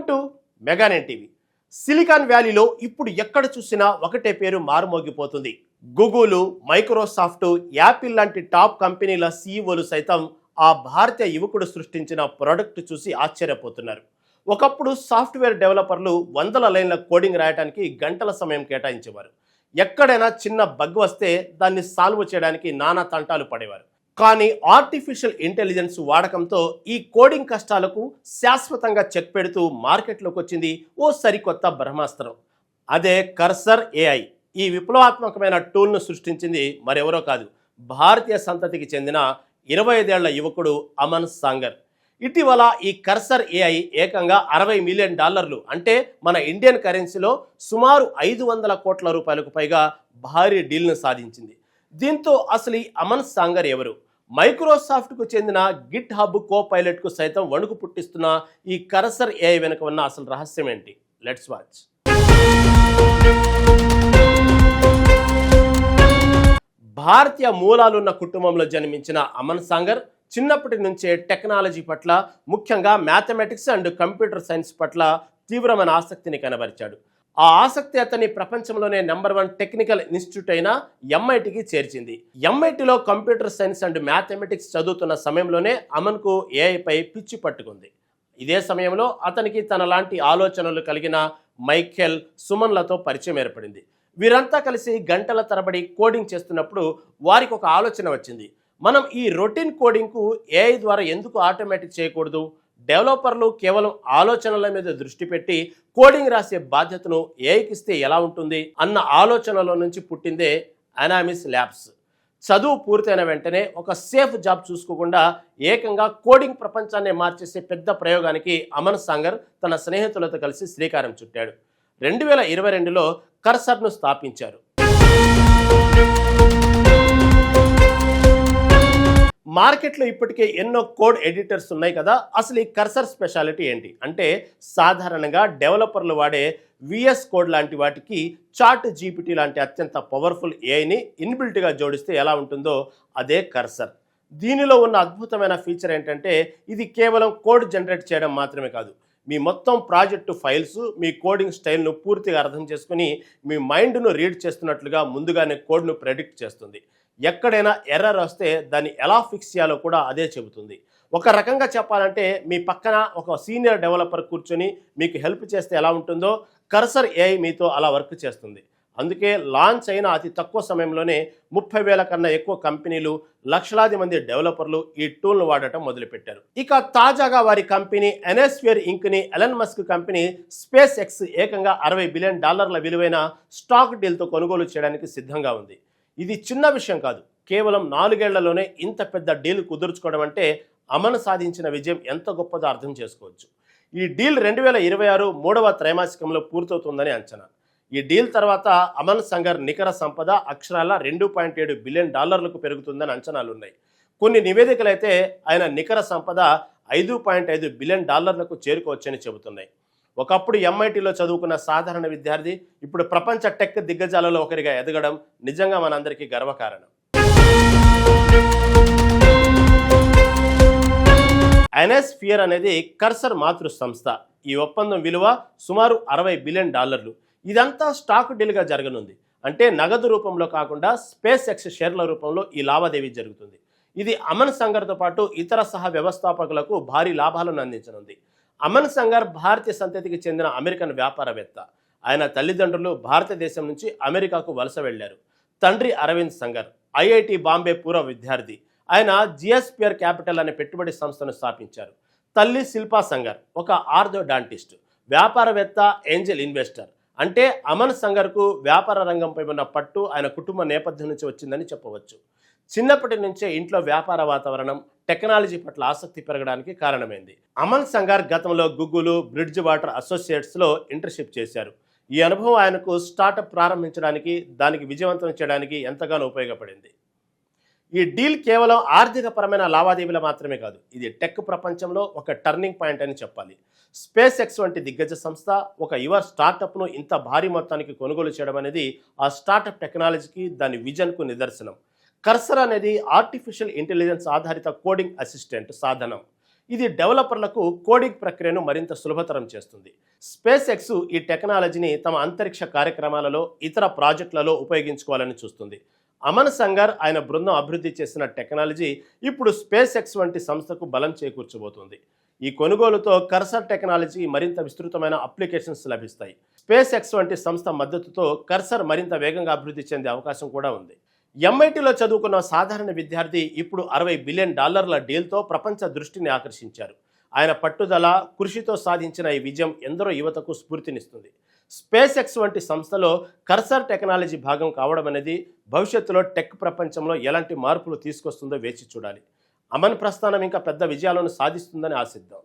To Mega Nine TV. Silicon వ్యాలీలో ఇప్పుడు ఎక్కడ చూసినా ఒకటే పేరు మారుమోగిపోతుంది. గూగుల్, మైక్రోసాఫ్ట్, యాపిల్ లాంటి టాప్ కంపెనీల సీఈఓలు సైతం ఆ భారతీయ యువకుడు సృష్టించిన ప్రోడక్ట్ చూసి ఆశ్చర్యపోతున్నారు. ఒకప్పుడు సాఫ్ట్వేర్ డెవలపర్లు వందల లైన్ల కోడింగ్ రాయడానికి గంటల సమయం కేటాయించేవారు. ఎక్కడైనా చిన్న బగ్ వస్తే దాన్ని సాల్వ్ చేయడానికి నానా తంటాలు పడేవారు. కానీ ఆర్టిఫిషియల్ ఇంటెలిజెన్స్ వాడకంతో ఈ కోడింగ్ కష్టాలకు శాశ్వతంగా చెక్ పెడుతూ మార్కెట్లోకి వచ్చింది ఓ సరికొత్త బ్రహ్మాస్త్రం. అదే కర్సర్ ఏఐ. ఈ విప్లవాత్మకమైన టూల్ను సృష్టించింది మరెవరో కాదు, భారతీయ సంతతికి చెందిన 25 ఏళ్ల యువకుడు అమన్ సాంగర్. ఇటీవల ఈ కర్సర్ ఏఐ ఏకంగా $60 మిలియన్, అంటే మన ఇండియన్ కరెన్సీలో సుమారు 500 కోట్ల రూపాయలకు పైగా భారీ డీల్ను సాధించింది. దీంతో అసలు ఈ అమన్ సాంగర్ ఎవరు? మైక్రోసాఫ్ట్కు చెందిన గిట్ హబ్ కో పైలట్కు సైతం వణుకు పుట్టిస్తున్న ఈ కర్సర్ ఏఐ వెనుక ఉన్న అసలు రహస్యం ఏంటి? Let's watch. భారతీయ మూలాలున్న కుటుంబంలో జన్మించిన అమన్ సాంగర్ చిన్నప్పటి నుంచే టెక్నాలజీ పట్ల, ముఖ్యంగా మ్యాథమెటిక్స్ అండ్ కంప్యూటర్ సైన్స్ పట్ల తీవ్రమైన ఆసక్తిని కనబరిచాడు. ఆ ఆసక్తి అతని ప్రపంచంలోనే నెంబర్ 1 టెక్నికల్ ఇన్స్టిట్యూట్ అయిన ఎంఐటికి చేర్చింది. ఎంఐటిలో కంప్యూటర్ సైన్స్ అండ్ మ్యాథమెటిక్స్ చదువుతున్న సమయంలోనే అమన్కు ఏఐపై పిచ్చి పట్టుకుంది. ఇదే సమయంలో అతనికి తన లాంటి ఆలోచనలు కలిగిన మైఖేల్, సుమన్లతో పరిచయం ఏర్పడింది. వీరంతా కలిసి గంటల తరబడి కోడింగ్ చేస్తున్నప్పుడు వారికి ఒక ఆలోచన వచ్చింది. మనం ఈ రొటీన్ కోడింగ్కు ఏఐ ద్వారా ఎందుకు ఆటోమేటిక్ చేయకూడదు? డెవలపర్లు కేవలం ఆలోచనల మీద దృష్టి పెట్టి కోడింగ్ రాసే బాధ్యతను ఏఐకి ఇస్తే ఎలా ఉంటుంది అన్న ఆలోచనలో నుంచి పుట్టిందే అనామిస్ ల్యాబ్స్. చదువు పూర్తయిన వెంటనే ఒక సేఫ్ జాబ్ చూసుకోకుండా ఏకంగా కోడింగ్ ప్రపంచాన్ని మార్చేసే పెద్ద ప్రయోగానికి అమన్ సాంగర్ తన స్నేహితులతో కలిసి శ్రీకారం చుట్టాడు. 2022లో కర్సర్ను స్థాపించారు. మార్కెట్లో ఇప్పటికే ఎన్నో కోడ్ ఎడిటర్స్ ఉన్నాయి కదా, అసలు ఈ కర్సర్ స్పెషాలిటీ ఏంటి అంటే, సాధారణంగా డెవలపర్లు వాడే విఎస్ కోడ్ లాంటి వాటికి చాట్ జీపీటీ లాంటి అత్యంత పవర్ఫుల్ ఏఐని ఇన్బిల్ట్గా జోడిస్తే ఎలా ఉంటుందో అదే కర్సర్. దీనిలో ఉన్న అద్భుతమైన ఫీచర్ ఏంటంటే, ఇది కేవలం కోడ్ జనరేట్ చేయడం మాత్రమే కాదు, మీ మొత్తం ప్రాజెక్టు ఫైల్స్, మీ కోడింగ్ స్టైల్ను పూర్తిగా అర్థం చేసుకుని మీ మైండ్ను రీడ్ చేస్తున్నట్లుగా ముందుగానే కోడ్ను ప్రెడిక్ట్ చేస్తుంది. ఎక్కడైనా ఎర్రర్ వస్తే దాన్ని ఎలా ఫిక్స్ చేయాలో కూడా అదే చెబుతుంది. ఒక రకంగా చెప్పాలంటే, మీ పక్కన ఒక సీనియర్ డెవలపర్ కూర్చొని మీకు హెల్ప్ చేస్తే ఎలా ఉంటుందో కర్సర్ ఏఐ మీతో అలా వర్క్ చేస్తుంది. అందుకే లాంచ్ అయిన అతి తక్కువ సమయంలోనే 30,000 కన్నా ఎక్కువ కంపెనీలు, లక్షలాది మంది డెవలపర్లు ఈ టూల్ను వాడటం మొదలుపెట్టారు. ఇక తాజాగా వారి కంపెనీ ఎనోస్ఫియర్ ఇంక్ని ఎలన్ మస్క్ కంపెనీ స్పేస్ ఎక్స్ ఏకంగా $60 బిలియన్ విలువైన స్టాక్ డీల్తో కొనుగోలు చేయడానికి సిద్ధంగా ఉంది. ఇది చిన్న విషయం కాదు. కేవలం 4 ఏళ్లలోనే ఇంత పెద్ద డీల్ కుదుర్చుకోవడం అంటే అమన్ సాధించిన విజయం ఎంత గొప్పదో అర్థం చేసుకోవచ్చు. ఈ డీల్ 2026 3వ త్రైమాసికంలో పూర్తవుతుందని అంచనా. ఈ డీల్ తర్వాత అమన్ సాంగర్ నికర సంపద అక్షరాల $2.7 బిలియన్ పెరుగుతుందని అంచనాలున్నాయి. కొన్ని నివేదికలైతే ఆయన నికర సంపద $5.5 బిలియన్ చేరుకోవచ్చని చెబుతున్నాయి. ఒకప్పుడు ఎంఐటీలో చదువుకున్న సాధారణ విద్యార్థి ఇప్పుడు ప్రపంచ టెక్ దిగ్గజాలలో ఒకరిగా ఎదగడం నిజంగా మనందరికీ గర్వకారణం. ఎనోస్ఫియర్ అనేది కర్సర్ మాతృ సంస్థ. ఈ ఒప్పందం విలువ సుమారు $60 బిలియన్. ఇదంతా స్టాక్ డీల్గా జరగనుంది. అంటే నగదు రూపంలో కాకుండా స్పేస్ ఎక్స్ షేర్ల రూపంలో ఈ లావాదేవీ జరుగుతుంది. ఇది అమన్ సాంగర్తో పాటు ఇతర సహ వ్యవస్థాపకులకు భారీ లాభాలను అందించనుంది. అమన్ సాంగర్ భారతీయ సంతతికి చెందిన అమెరికన్ వ్యాపారవేత్త. ఆయన తల్లిదండ్రులు భారతదేశం నుంచి అమెరికాకు వలస వెళ్లారు. తండ్రి అరవింద్ సాంగర్ ఐఐటి బాంబే పూర్వ విద్యార్థి. ఆయన జిఎస్పిఆర్ క్యాపిటల్ అనే పెట్టుబడి సంస్థను స్థాపించారు. తల్లి శిల్పా సాంగర్ ఒక ఆర్థోడాంటిస్ట్, వ్యాపారవేత్త, ఏంజల్ ఇన్వెస్టర్. అంటే అమన్ సాంగర్కు వ్యాపార రంగంపై ఉన్న పట్టు ఆయన కుటుంబ నేపథ్యం నుంచి వచ్చిందని చెప్పవచ్చు. చిన్నప్పటి నుంచే ఇంట్లో వ్యాపార వాతావరణం, టెక్నాలజీ పట్ల ఆసక్తి పెరగడానికి కారణమైంది. అమన్ సాంగర్ గతంలో గూగుల్, బ్రిడ్జ్ వాటర్ అసోసియేట్స్లో ఇంటర్న్షిప్ చేశారు. ఈ అనుభవం ఆయనకు స్టార్టప్ ప్రారంభించడానికి, దానికి విజయవంతం చేయడానికి ఎంతగానో ఉపయోగపడింది. ఈ డీల్ కేవలం ఆర్థికపరమైన లావాదేవీలు మాత్రమే కాదు, ఇది టెక్ ప్రపంచంలో ఒక టర్నింగ్ పాయింట్ అని చెప్పాలి. స్పేస్ ఎక్స్ వంటి దిగ్గజ సంస్థ ఒక యువ స్టార్టప్ను ఇంత భారీ మొత్తానికి కొనుగోలు చేయడం అనేది ఆ స్టార్టప్ టెక్నాలజీకి, దాని విజన్కు నిదర్శనం. కర్సర్ అనేది ఆర్టిఫిషియల్ ఇంటెలిజెన్స్ ఆధారిత కోడింగ్ అసిస్టెంట్ సాధనం. ఇది డెవలపర్లకు కోడింగ్ ప్రక్రియను మరింత సులభతరం చేస్తుంది. స్పేస్ ఎక్స్ ఈ టెక్నాలజీని తమ అంతరిక్ష కార్యక్రమాలలో, ఇతర ప్రాజెక్టులలో ఉపయోగించుకోవాలని చూస్తుంది. అమన్ సంగర్ ఆయన బృందం అభివృద్ధి చేసిన టెక్నాలజీ ఇప్పుడు స్పేస్ ఎక్స్ వంటి సంస్థకు బలం చేకూర్చబోతోంది. ఈ కొనుగోలుతో కర్సర్ టెక్నాలజీ మరింత విస్తృతమైన అప్లికేషన్స్ లభిస్తాయి. స్పేస్ ఎక్స్ వంటి సంస్థ మద్దతుతో కర్సర్ మరింత వేగంగా అభివృద్ధి చెందే అవకాశం కూడా ఉంది. ఎంఐటీలో చదువుకున్న సాధారణ విద్యార్థి ఇప్పుడు $60 బిలియన్ డీల్తో ప్రపంచ దృష్టిని ఆకర్షించారు. ఆయన పట్టుదల, కృషితో సాధించిన ఈ విజయం ఎందరో యువతకు స్ఫూర్తినిస్తుంది. స్పేస్ ఎక్స్ వంటి సంస్థలో కర్సర్ టెక్నాలజీ భాగం కావడం అనేది భవిష్యత్తులో టెక్ ప్రపంచంలో ఎలాంటి మార్పులు తీసుకొస్తుందో వేచి చూడాలి. అమన్ ప్రస్థానం ఇంకా పెద్ద విజయాలను సాధిస్తుందని ఆశిద్దాం.